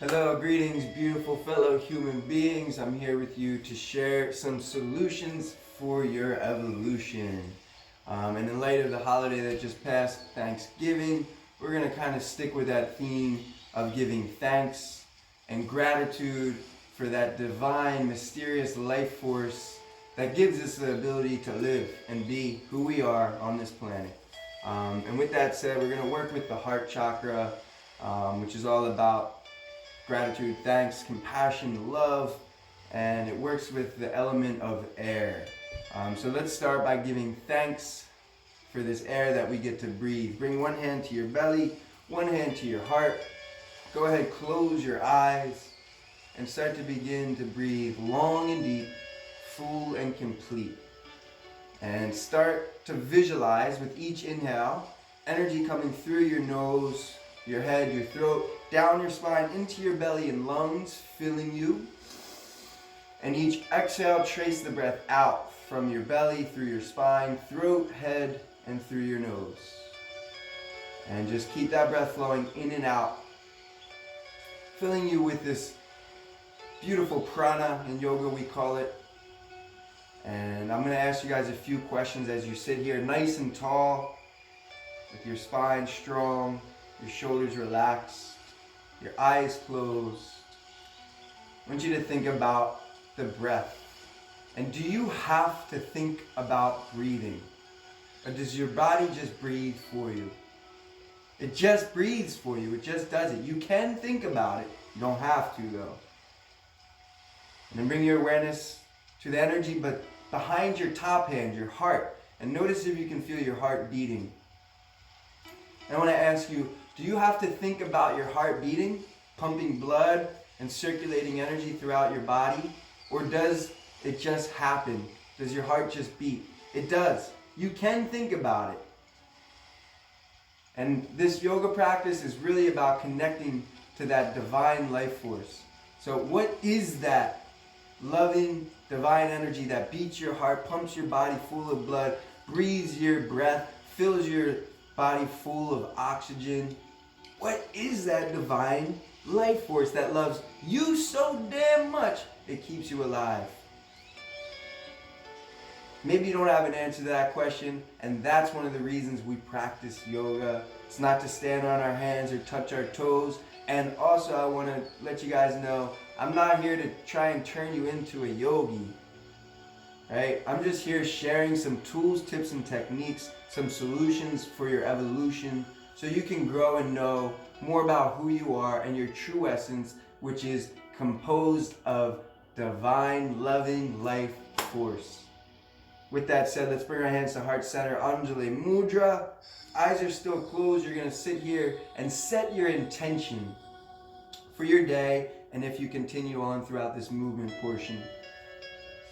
Hello, greetings, beautiful fellow human beings. I'm here with you to share some solutions for your evolution. And in light of the holiday that just passed, Thanksgiving, we're going to kind of stick with that theme of giving thanks and gratitude for that divine, mysterious life force that gives us the ability to live and be who we are on this planet. And with that said, we're going to work with the heart chakra, which is all about gratitude, thanks, compassion, love, and it works with the element of air. So let's start by giving thanks for this air that we get to breathe. Bring one hand to your belly, one hand to your heart. Go ahead, close your eyes, and start to begin to breathe long and deep, full and complete. And start to visualize with each inhale, energy coming through your nose, your head, your throat, down your spine, into your belly and lungs, filling you. And each exhale, trace the breath out from your belly, through your spine, throat, head, and through your nose. And just keep that breath flowing in and out, filling you with this beautiful prana. In yoga we call it. And I'm going to ask you guys a few questions as you sit here nice and tall, with your spine strong, your shoulders relaxed, your eyes closed. I want you to think about the breath. And do you have to think about breathing? Or does your body just breathe for you? It just breathes for you. It just does it. You can think about it. You don't have to though. And then bring your awareness to the energy, but behind your top hand, your heart. And notice if you can feel your heart beating. And I want to ask you, do you have to think about your heart beating, pumping blood and circulating energy throughout your body? Or does it just happen? Does your heart just beat? It does. You can think about it. And this yoga practice is really about connecting to that divine life force. So what is that loving divine energy that beats your heart, pumps your body full of blood, breathes your breath, fills your body full of oxygen? What is that divine life force that loves you so damn much it keeps you alive? Maybe you don't have an answer to that question, and that's one of the reasons we practice yoga. It's not to stand on our hands or touch our toes. And also I want to let you guys know, I'm not here to try and turn you into a yogi. Right? I'm just here sharing some tools, tips, and techniques, some solutions for your evolution, so you can grow and know more about who you are and your true essence, which is composed of divine, loving life force. With that said, let's bring our hands to heart center, Anjali Mudra. Eyes are still closed. You're going to sit here and set your intention for your day, and if you continue on throughout this movement portion.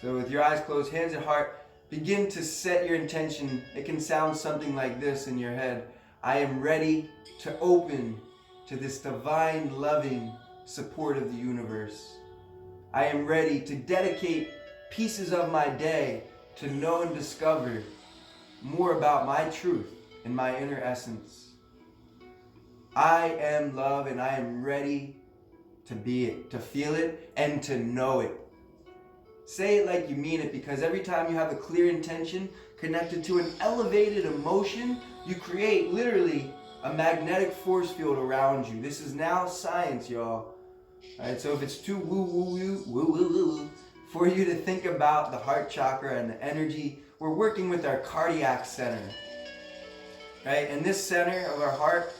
So with your eyes closed, hands at heart, begin to set your intention. It can sound something like this in your head. I am ready to open to this divine, loving support of the universe. I am ready to dedicate pieces of my day to know and discover more about my truth and my inner essence. I am love, and I am ready to be it, to feel it, and to know it. Say it like you mean it, because every time you have a clear intention connected to an elevated emotion, you create literally a magnetic force field around you. This is now science, y'all. Alright, so if it's too woo for you to think about the heart chakra and the energy, we're working with our cardiac center. Right? And this center of our heart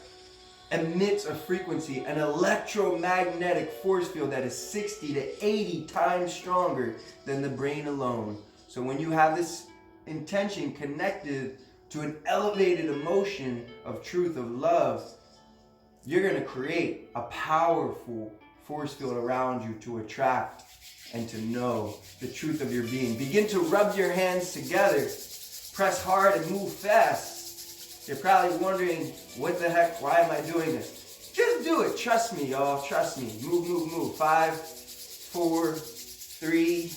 emits a frequency, an electromagnetic force field that is 60 to 80 times stronger than the brain alone. So when you have this intention connected to an elevated emotion of truth, of love, you're going to create a powerful force field around you to attract and to know the truth of your being. Begin to rub your hands together. Press hard and move fast. You're probably wondering, what the heck, why am I doing this? Just do it. Trust me, y'all. Trust me. Move, move, move. 5, 4, 3,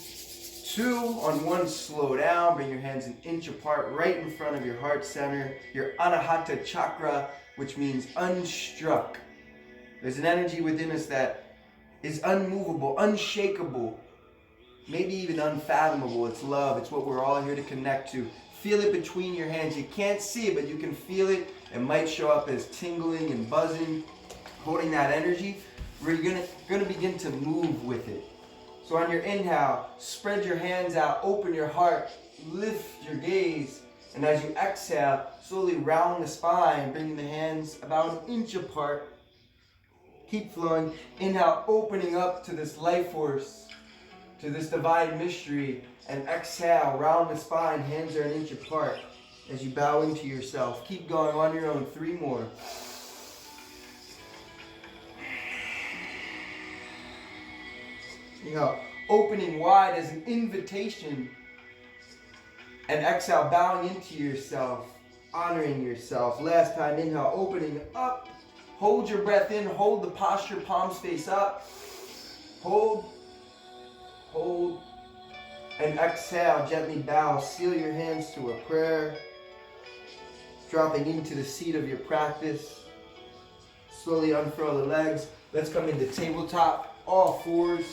2. On 1, slow down. Bring your hands an inch apart right in front of your heart center. Your Anahata chakra, which means unstruck. There's an energy within us that is unmovable, unshakable, maybe even unfathomable. It's love. It's what we're all here to connect to. Feel it between your hands. You can't see it, but you can feel it. It might show up as tingling and buzzing, holding that energy, where you're gonna begin to move with it. So on your inhale, spread your hands out, open your heart, lift your gaze, and as you exhale, slowly round the spine, bringing the hands about an inch apart. Keep flowing. Inhale, opening up to this life force, to this divine mystery, and exhale, round the spine, hands are an inch apart as you bow into yourself. Keep going on your own, 3 more. Inhale, opening wide as an invitation, and exhale, bowing into yourself, honoring yourself. Last time, inhale, opening up. Hold your breath in, hold the posture, palms face up. Hold, and exhale, gently bow. Seal your hands to a prayer, dropping into the seat of your practice. Slowly unfurl the legs. Let's come into tabletop, all fours.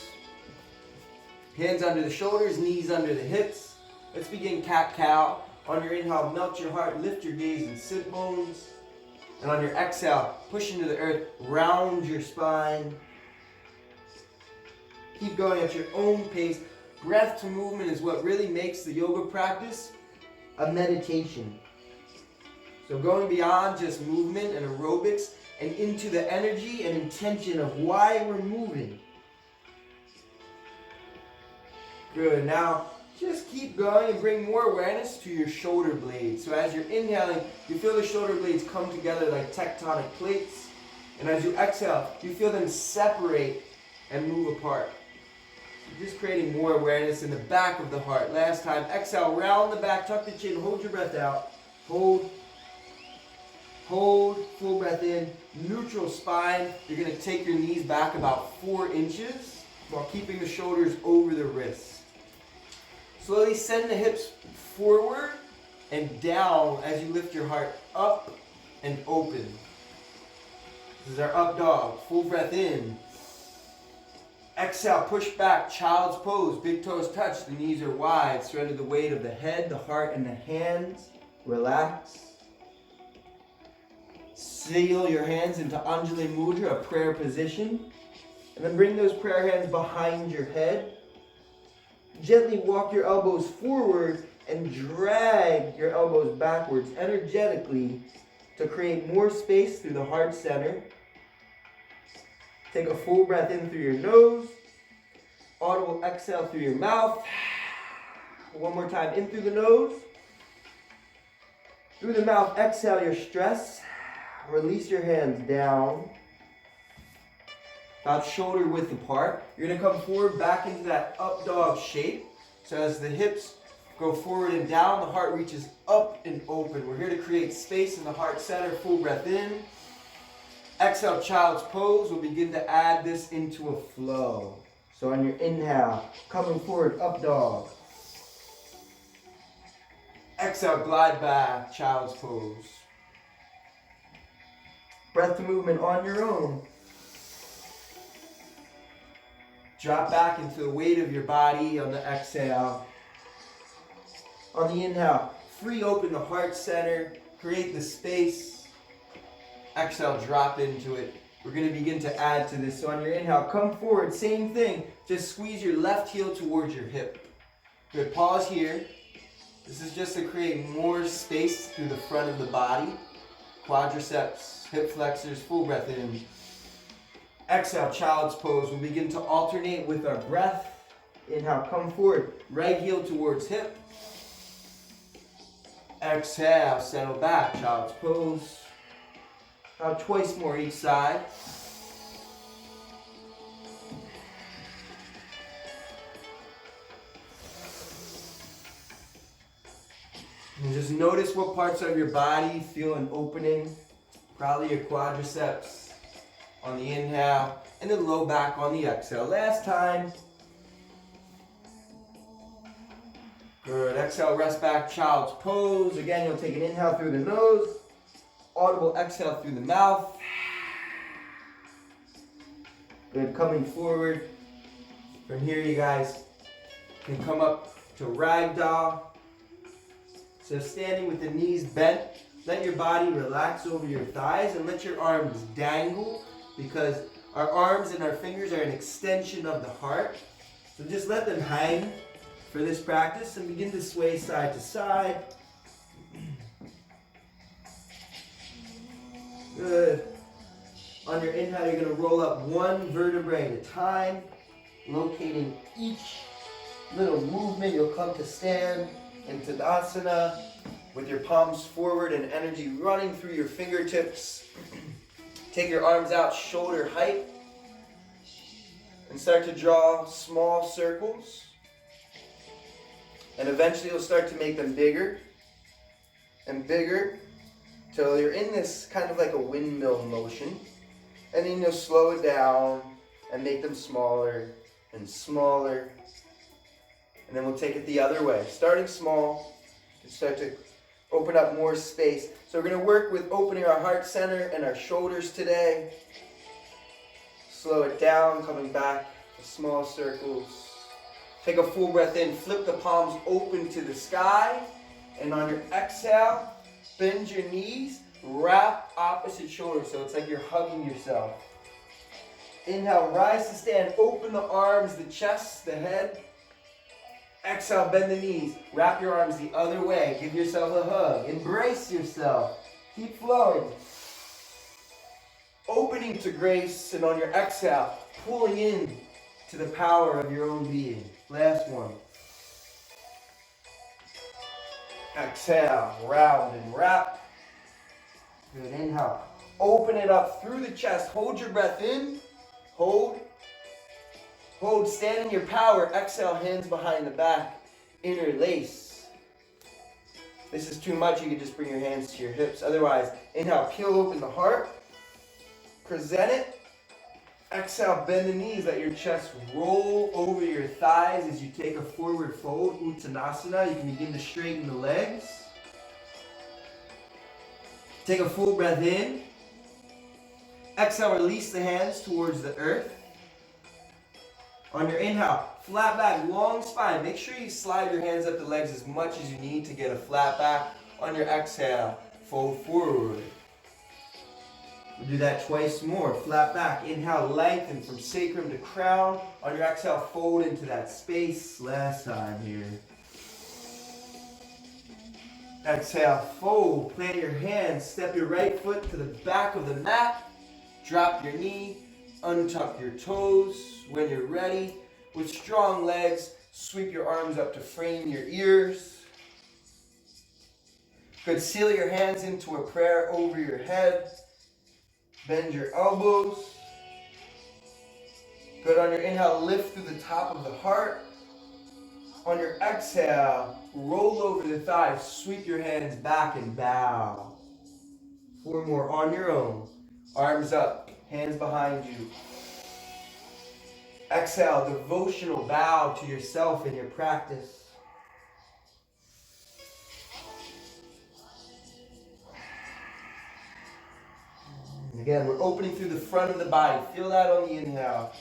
Hands under the shoulders, knees under the hips. Let's begin cat-cow. On your inhale, melt your heart, lift your gaze and sit bones. And on your exhale, push into the earth, round your spine. Keep going at your own pace. Breath to movement is what really makes the yoga practice a meditation. So going beyond just movement and aerobics and into the energy and intention of why we're moving. Good. Now, just keep going and bring more awareness to your shoulder blades. So as you're inhaling, you feel the shoulder blades come together like tectonic plates. And as you exhale, you feel them separate and move apart. You're just creating more awareness in the back of the heart. Last time, exhale, round the back, tuck the chin, hold your breath out. Hold, full breath in, neutral spine. You're going to take your knees back about 4 inches while keeping the shoulders over the wrists. Slowly send the hips forward and down as you lift your heart up and open. This is our up dog. Full breath in. Exhale, push back, child's pose. Big toes touch, the knees are wide. Surrender the weight of the head, the heart, and the hands. Relax. Seal your hands into Anjali Mudra, a prayer position. And then bring those prayer hands behind your head. Gently walk your elbows forward and drag your elbows backwards energetically to create more space through the heart center. Take a full breath in through your nose. Audible exhale through your mouth. One more time, in through the nose. Through the mouth, exhale your stress. Release your hands down. About shoulder width apart. You're going to come forward back into that up dog shape. So as the hips go forward and down, the heart reaches up and open. We're here to create space in the heart center. Full breath in. Exhale, child's pose. We'll begin to add this into a flow. So on your inhale, coming forward, up dog. Exhale, glide back, child's pose. Breath to movement on your own. Drop back into the weight of your body on the exhale. On the inhale, free open the heart center, create the space. Exhale, drop into it. We're going to begin to add to this. So on your inhale, come forward, same thing. Just squeeze your left heel towards your hip. Good, pause here. This is just to create more space through the front of the body. Quadriceps, hip flexors, full breath in. Exhale, child's pose. We'll begin to alternate with our breath. Inhale, come forward. Right heel towards hip. Exhale, settle back, child's pose. Now twice more each side. And just notice what parts of your body feel an opening. Probably your quadriceps on the inhale, and then low back on the exhale. Last time. Good. Exhale, rest back, child's pose. Again, you'll take an inhale through the nose. Audible exhale through the mouth. Good, coming forward. From here you guys can come up to ragdoll. So standing with the knees bent, let your body relax over your thighs and let your arms dangle, because our arms and our fingers are an extension of the heart. So just let them hang for this practice and begin to sway side to side. Good. On your inhale, you're going to roll up one vertebrae at a time, locating each little movement. You'll come to stand in Tadasana with your palms forward and energy running through your fingertips. Take your arms out shoulder height and start to draw small circles. And eventually you'll start to make them bigger and bigger till you're in this kind of like a windmill motion. And then you'll slow it down and make them smaller and smaller. And then we'll take it the other way. Starting small, and start to open up more space. So we're going to work with opening our heart center and our shoulders today. Slow it down, coming back to small circles. Take a full breath in, flip the palms open to the sky. And on your exhale, bend your knees, wrap opposite shoulders. So it's like you're hugging yourself. Inhale, rise to stand, open the arms, the chest, the head. Exhale, bend the knees, wrap your arms the other way, give yourself a hug, embrace yourself, keep flowing. Opening to grace, and on your exhale, pulling in to the power of your own being. Last one. Exhale, round and wrap. Good, inhale. Open it up through the chest, hold your breath in, hold. Hold, stand in your power. Exhale, hands behind the back. Interlace. If this is too much, you can just bring your hands to your hips. Otherwise, inhale, peel open the heart. Present it. Exhale, bend the knees. Let your chest roll over your thighs as you take a forward fold. Uttanasana. You can begin to straighten the legs. Take a full breath in. Exhale, release the hands towards the earth. On your inhale, flat back, long spine. Make sure you slide your hands up the legs as much as you need to get a flat back. On your exhale, fold forward. We'll do that twice more. Flat back, inhale, lengthen from sacrum to crown. On your exhale, fold into that space. Last time here. Exhale, fold. Plant your hands. Step your right foot to the back of the mat. Drop your knee. Untuck your toes. When you're ready, with strong legs, sweep your arms up to frame your ears. Good, seal your hands into a prayer over your head. Bend your elbows. Good, on your inhale, lift through the top of the heart. On your exhale, roll over the thighs, sweep your hands back and bow. 4 more on your own. Arms up, hands behind you. Exhale, devotional bow to yourself in your practice. And again, we're opening through the front of the body. Feel that on the inhale.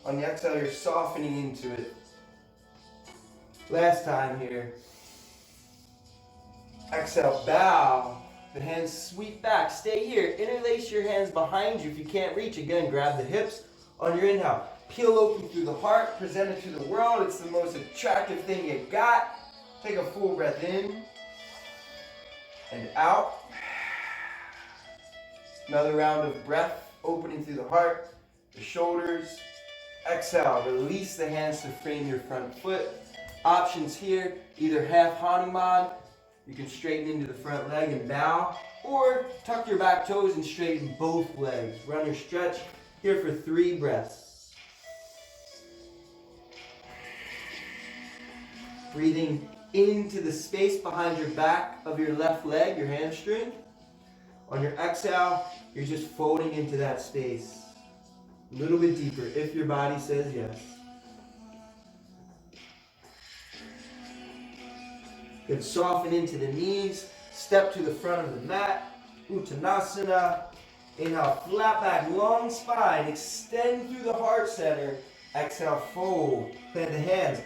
On the exhale, you're softening into it. Last time here. Exhale, bow. The hands sweep back. Stay here. Interlace your hands behind you. If you can't reach, again, grab the hips. On your inhale, peel open through the heart. Present it to the world. It's the most attractive thing you got. Take a full breath in and out. Another round of breath, opening through the heart, the shoulders. Exhale, release the hands to frame your front foot. Options here, either half Hanuman, you can straighten into the front leg and bow, or tuck your back toes and straighten both legs. Run or stretch here for 3 breaths. Breathing into the space behind your back of your left leg, your hamstring. On your exhale, you're just folding into that space. A little bit deeper, if your body says yes. Good, soften into the knees. Step to the front of the mat. Uttanasana. Inhale, flat back, long spine, extend through the heart center. Exhale, fold, plant the hands.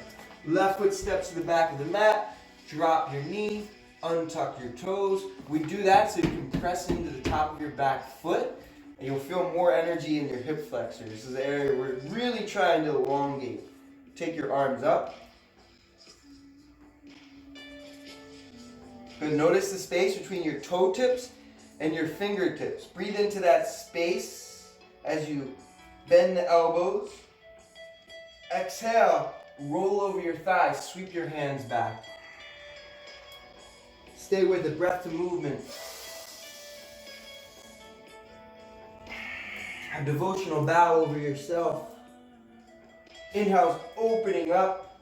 Left foot steps to the back of the mat, drop your knee, untuck your toes. We do that so you can press into the top of your back foot, and you'll feel more energy in your hip flexors. This is the area we're really trying to elongate. Take your arms up. Good. Notice the space between your toe tips and your fingertips. Breathe into that space as you bend the elbows. Exhale, roll over your thighs, sweep your hands back. Stay with it, breath to movement. A devotional bow over yourself. Inhale's opening up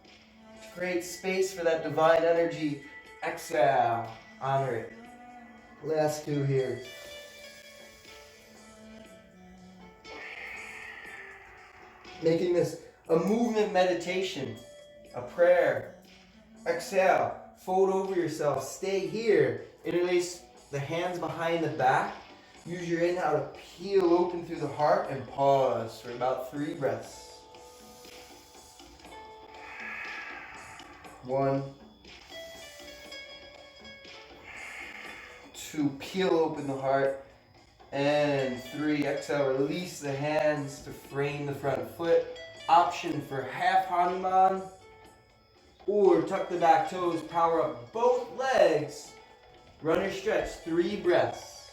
to create space for that divine energy. Exhale, honor it. Last two here. Making this a movement meditation, a prayer. Exhale, fold over yourself, stay here. Interlace the hands behind the back. Use your inhale to peel open through the heart and pause for about 3 breaths. 1, 2, peel open the heart, and 3, exhale, release the hands to frame the front foot. Option for half Hanuman, or tuck the back toes, power up both legs, runner stretch, 3 breaths.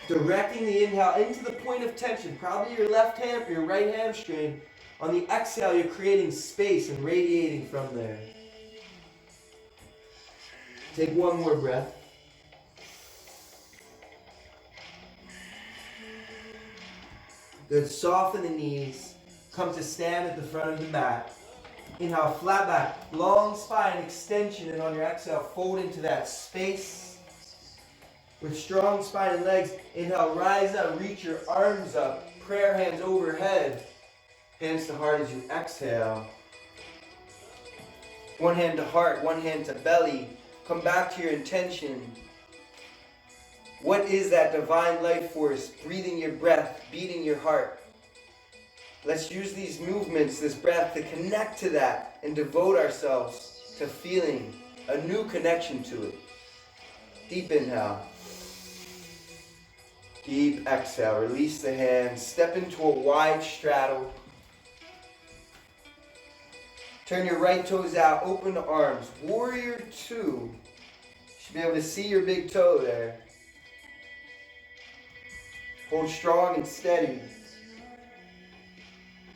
Directing the inhale into the point of tension, probably your left hand or your right hamstring. On the exhale, you're creating space and radiating from there. Take 1 more breath. Good. Soften the knees. Come to stand at the front of the mat. Inhale, flat back, long spine extension, and on your exhale, fold into that space. With strong spine and legs, inhale, rise up, reach your arms up, prayer hands overhead. Hands to heart as you exhale. 1 hand to heart, 1 hand to belly. Come back to your intention. What is that divine life force breathing your breath, beating your heart? Let's use these movements, this breath, to connect to that and devote ourselves to feeling a new connection to it. Deep inhale. Deep exhale. Release the hands. Step into a wide straddle. Turn your right toes out. Open the arms. Warrior 2. You should be able to see your big toe there. Hold strong and steady.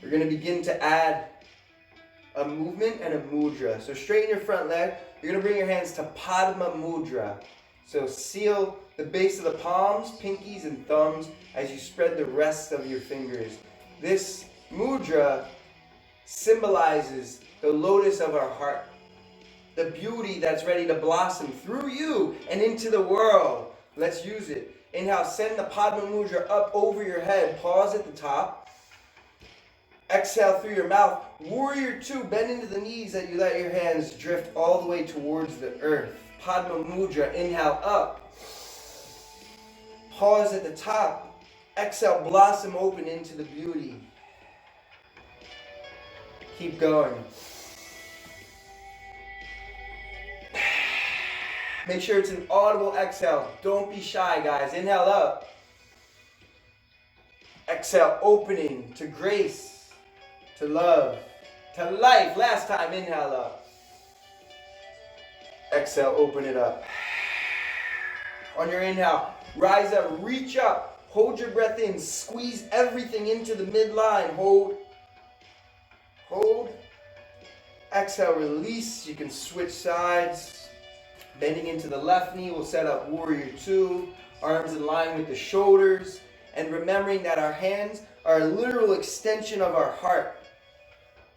We're going to begin to add a movement and a mudra. So straighten your front leg. You're going to bring your hands to Padma Mudra. So seal the base of the palms, pinkies, and thumbs as you spread the rest of your fingers. This mudra symbolizes the lotus of our heart, the beauty that's ready to blossom through you and into the world. Let's use it. Inhale, send the Padma Mudra up over your head. Pause at the top. Exhale through your mouth. Warrior 2, bend into the knees as you let your hands drift all the way towards the earth. Padma Mudra, inhale up. Pause at the top. Exhale, blossom open into the beauty. Keep going. Make sure it's an audible exhale. Don't be shy, guys. Inhale up. Exhale, opening to grace, to love, to life. Last time, inhale up. Exhale, open it up. On your inhale, rise up, reach up. Hold your breath in. Squeeze everything into the midline. Hold. Hold. Exhale, release. You can switch sides. Bending into the left knee, we'll set up Warrior 2. Arms in line with the shoulders. And remembering that our hands are a literal extension of our heart.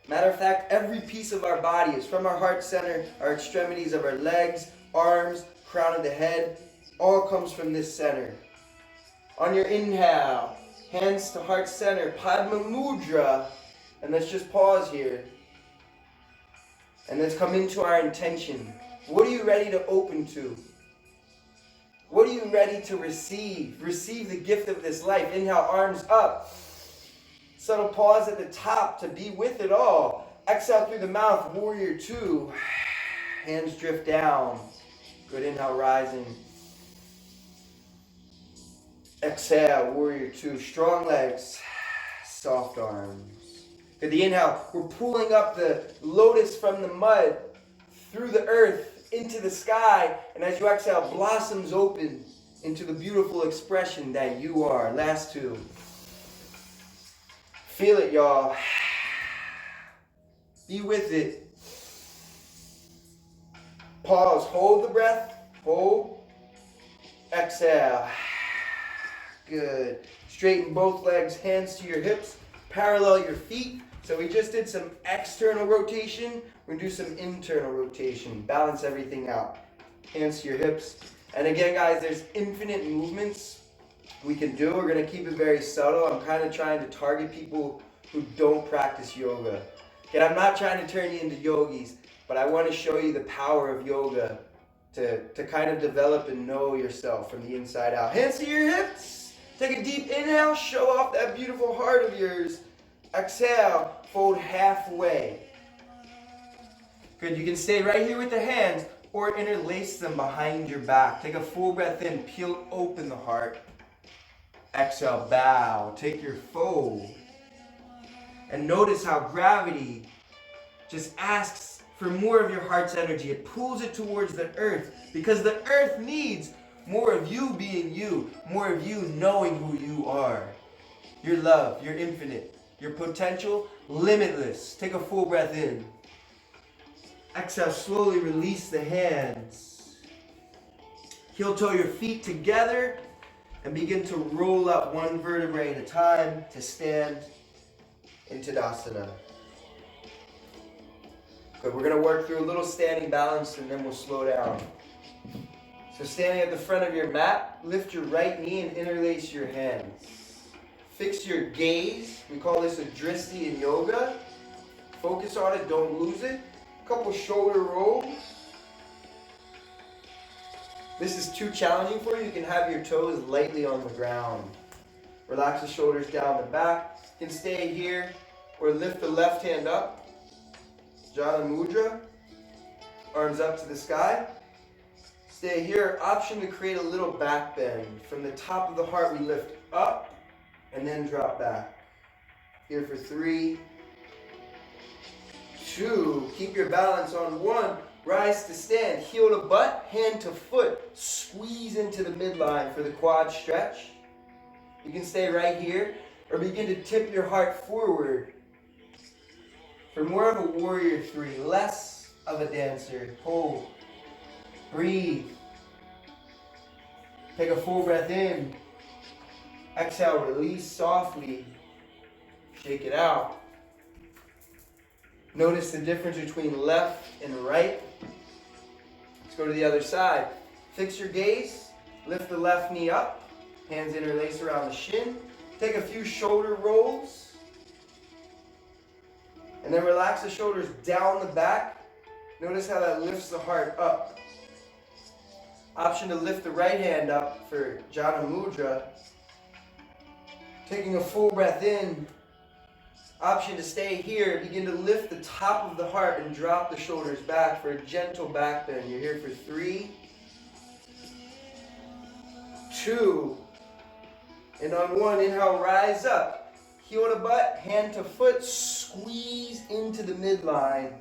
Matter of fact, every piece of our body is from our heart center, our extremities of our legs, arms, crown of the head, all comes from this center. On your inhale, hands to heart center, Padma Mudra. And let's just pause here. And let's come into our intention. What are you ready to open to? What are you ready to receive? Receive the gift of this life. Inhale, arms up. Subtle pause at the top to be with it all. Exhale through the mouth, warrior two. Hands drift down. Good, inhale, rising. Exhale, warrior two. Strong legs, soft arms. Good, the inhale, we're pulling up the lotus from the mud, through the earth, into the sky. And as you exhale, blossoms open into the beautiful expression that you are. Last two. Feel it, y'all. Be with it. Pause. Hold the breath. Hold. Exhale. Good. Straighten both legs, hands to your hips. Parallel your feet. So we just did some external rotation. We're going to do some internal rotation. Balance everything out. Hands to your hips. And again, guys, there's infinite movements we can do. We're going to keep it very subtle. I'm kind of trying to target people who don't practice yoga. And I'm not trying to turn you into yogis, but I want to show you the power of yoga to kind of develop and know yourself from the inside out. Hands to your hips. Take a deep inhale. Show off that beautiful heart of yours. Exhale. Fold halfway. Good. You can stay right here with the hands or interlace them behind your back. Take a full breath in. Peel open the heart. Exhale. Bow. Take your fold. And notice how gravity just asks for more of your heart's energy. It pulls it towards the earth because the earth needs more of you being you, more of you knowing who you are. Your love, your infinite, your potential, limitless. Take a full breath in. Exhale, slowly release the hands. Heel toe your feet together and begin to roll up one vertebrae at a time to stand in Tadasana. Good, we're going to work through a little standing balance and then we'll slow down. So standing at the front of your mat, lift your right knee and interlace your hands. Fix your gaze. We call this a dristi in yoga. Focus on it, don't lose it. A couple shoulder rolls. This is too challenging for you. You can have your toes lightly on the ground. Relax the shoulders down the back. You can stay here or lift the left hand up. Jhana Mudra. Arms up to the sky. Stay here. Option to create a little back bend. From the top of the heart, we lift up and then drop back. Here for 3, 2. Keep your balance on 1. Rise to stand. Heel to butt, hand to foot. Squeeze into the midline for the quad stretch. You can stay right here or begin to tip your heart forward for more of a warrior 3, less of a dancer. Hold. Breathe. Take a full breath in. Exhale, release softly. Shake it out. Notice the difference between left and right. Let's go to the other side. Fix your gaze. Lift the left knee up. Hands interlace around the shin. Take a few shoulder rolls. And then relax the shoulders down the back. Notice how that lifts the heart up. Option to lift the right hand up for Jhana Mudra. Taking a full breath in. Option to stay here. Begin to lift the top of the heart and drop the shoulders back for a gentle back bend. You're here for 3, 2, and on 1, inhale, rise up. Heel to butt, hand to foot, squeeze into the midline.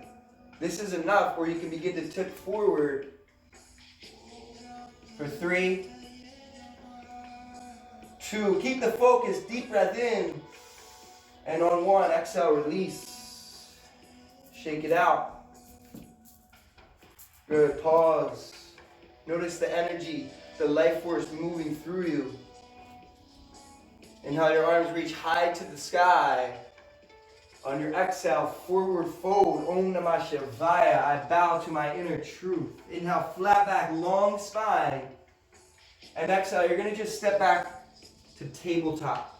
This is enough where you can begin to tip forward for 3, 2. Keep the focus, deep breath in. And on 1, exhale, release. Shake it out. Good, pause. Notice the energy, the life force moving through you. And how your arms reach high to the sky. On your exhale, forward fold. Om Namah Shivaya. I bow to my inner truth. Inhale, flat back, long spine. And exhale, you're going to just step back to tabletop.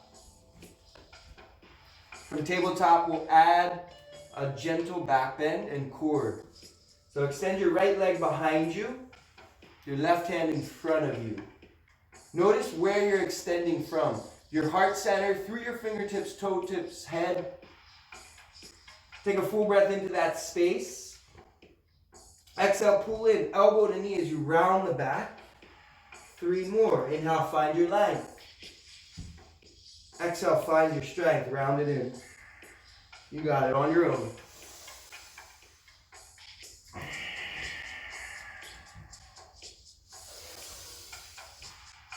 From tabletop, we'll add a gentle back bend and cord. So extend your right leg behind you, your left hand in front of you. Notice where you're extending from. Your heart center, through your fingertips, toe tips, head. Take a full breath into that space. Exhale, pull in, elbow to knee as you round the back. 3 more. Inhale, find your length. Exhale, find your strength, round it in. You got it on your own.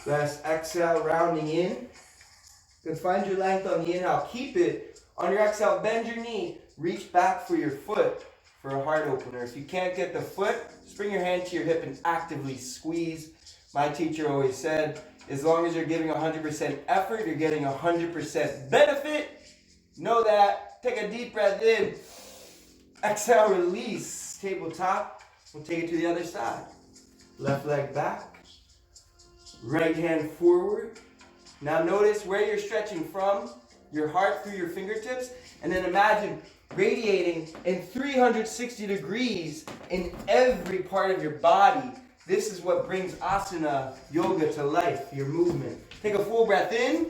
Last exhale, rounding in. Good, find your length on the inhale. Keep it. On your exhale, bend your knee. Reach back for your foot for a heart opener. If you can't get the foot, just bring your hand to your hip and actively squeeze. My teacher always said, as long as you're giving 100% effort, you're getting 100% benefit. Know that. Take a deep breath in. Exhale, release. Tabletop. We'll take it to the other side. Left leg back. Right hand forward. Now notice where you're stretching from. Your heart through your fingertips. And then imagine radiating in 360 degrees in every part of your body. This is what brings asana yoga to life, your movement. Take a full breath in.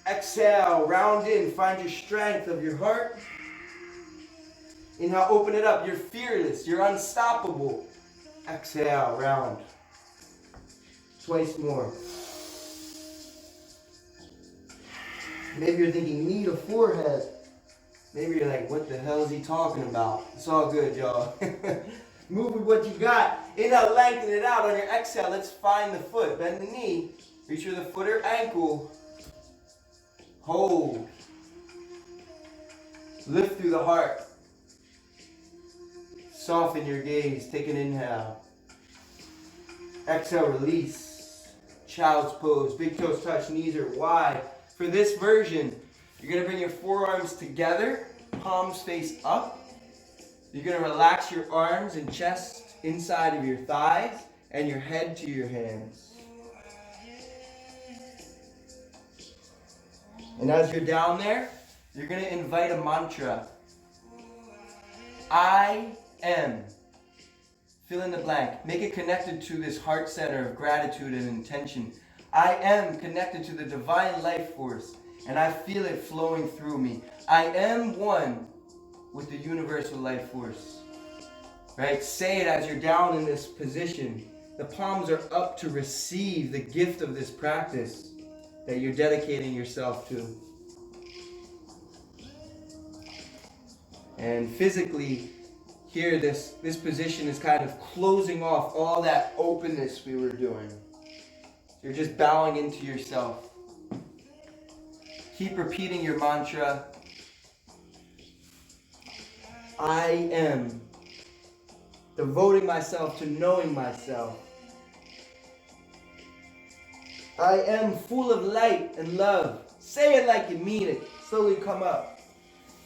Exhale, round in. Find your strength of your heart. Inhale, open it up. You're fearless. You're unstoppable. Exhale, round. Twice more. Maybe you're thinking knee to forehead. Maybe you're like, what the hell is he talking about? It's all good, y'all. Move with what you got. Inhale, lengthen it out. On your exhale, let's find the foot. Bend the knee. Reach for the foot or ankle. Hold. Lift through the heart. Soften your gaze. Take an inhale. Exhale, release. Child's pose. Big toes touch, knees are wide. For this version, you're going to bring your forearms together, palms face up. You're going to relax your arms and chest inside of your thighs and your head to your hands. And as you're down there, you're going to invite a mantra. I am. Fill in the blank. Make it connected to this heart center of gratitude and intention. I am connected to the divine life force, and I feel it flowing through me. I am one with the universal life force. Right? Say it as you're down in this position. The palms are up to receive the gift of this practice that you're dedicating yourself to. And physically, here this position is kind of closing off all that openness we were doing. You're just bowing into yourself. Keep repeating your mantra. I am. Devoting myself to knowing myself. I am full of light and love. Say it like you mean it. Slowly come up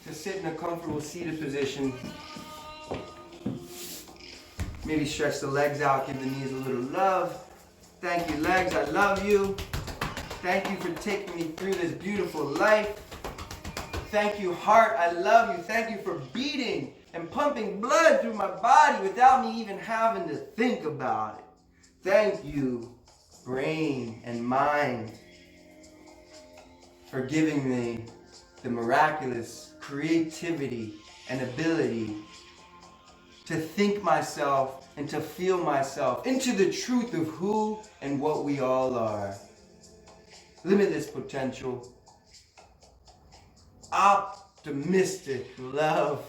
to sit in a comfortable seated position. Maybe stretch the legs out, give the knees a little love. Thank you, legs, I love you. Thank you for taking me through this beautiful life. Thank you, heart, I love you. Thank you for beating and pumping blood through my body without me even having to think about it. Thank you, brain and mind, for giving me the miraculous creativity and ability to think myself and to feel myself into the truth of who and what we all are. Limitless potential. Optimistic love.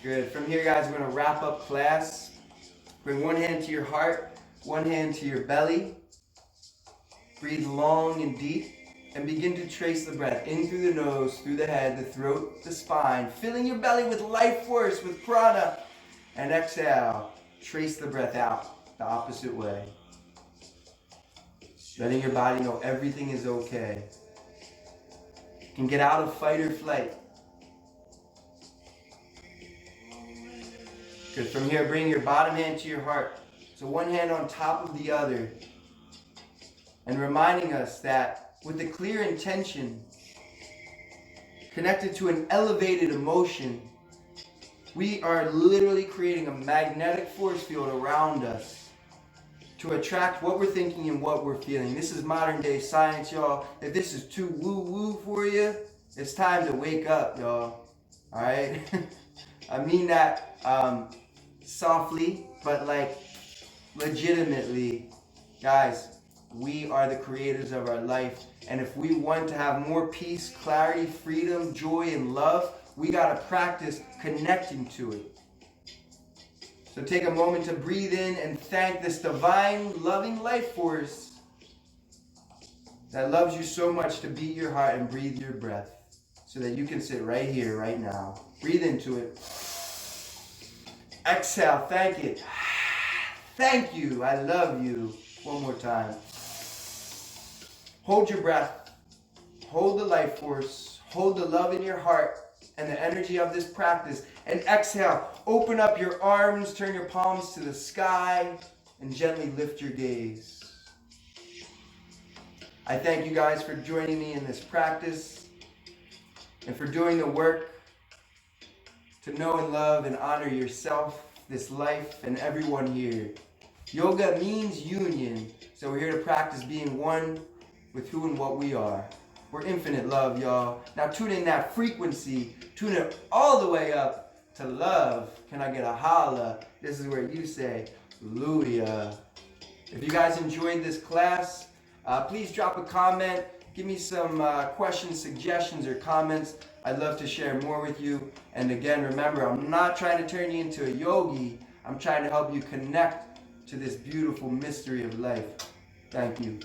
Good. From here, guys, we're going to wrap up class. Bring one hand to your heart, one hand to your belly. Breathe long and deep. And begin to trace the breath in through the nose, through the head, the throat, the spine, filling your belly with life force, with prana. And exhale, trace the breath out the opposite way. Letting your body know everything is okay. You can get out of fight or flight. Good. From here, bring your bottom hand to your heart. So one hand on top of the other. And reminding us that with a clear intention, connected to an elevated emotion, we are literally creating a magnetic force field around us to attract what we're thinking and what we're feeling. This is modern day science, y'all. If this is too woo-woo for you, it's time to wake up, y'all. Alright? I mean that softly, but like legitimately. Guys, we are the creators of our life. And if we want to have more peace, clarity, freedom, joy, and love, we gotta practice connecting to it. So take a moment to breathe in and thank this divine, loving life force that loves you so much to beat your heart and breathe your breath so that you can sit right here, right now. Breathe into it. Exhale, thank it. Thank you, I love you. One more time. Hold your breath. Hold the life force. Hold the love in your heart and the energy of this practice. And exhale, open up your arms, turn your palms to the sky, and gently lift your gaze. I thank you guys for joining me in this practice and for doing the work to know and love and honor yourself, this life, and everyone here. Yoga means union, so we're here to practice being one with who and what we are. We're infinite love, y'all. Now tune in that frequency. Tune it all the way up to love. Can I get a holla? This is where you say, Hallelujah. If you guys enjoyed this class, please drop a comment. Give me some questions, suggestions, or comments. I'd love to share more with you. And again, remember, I'm not trying to turn you into a yogi. I'm trying to help you connect to this beautiful mystery of life. Thank you.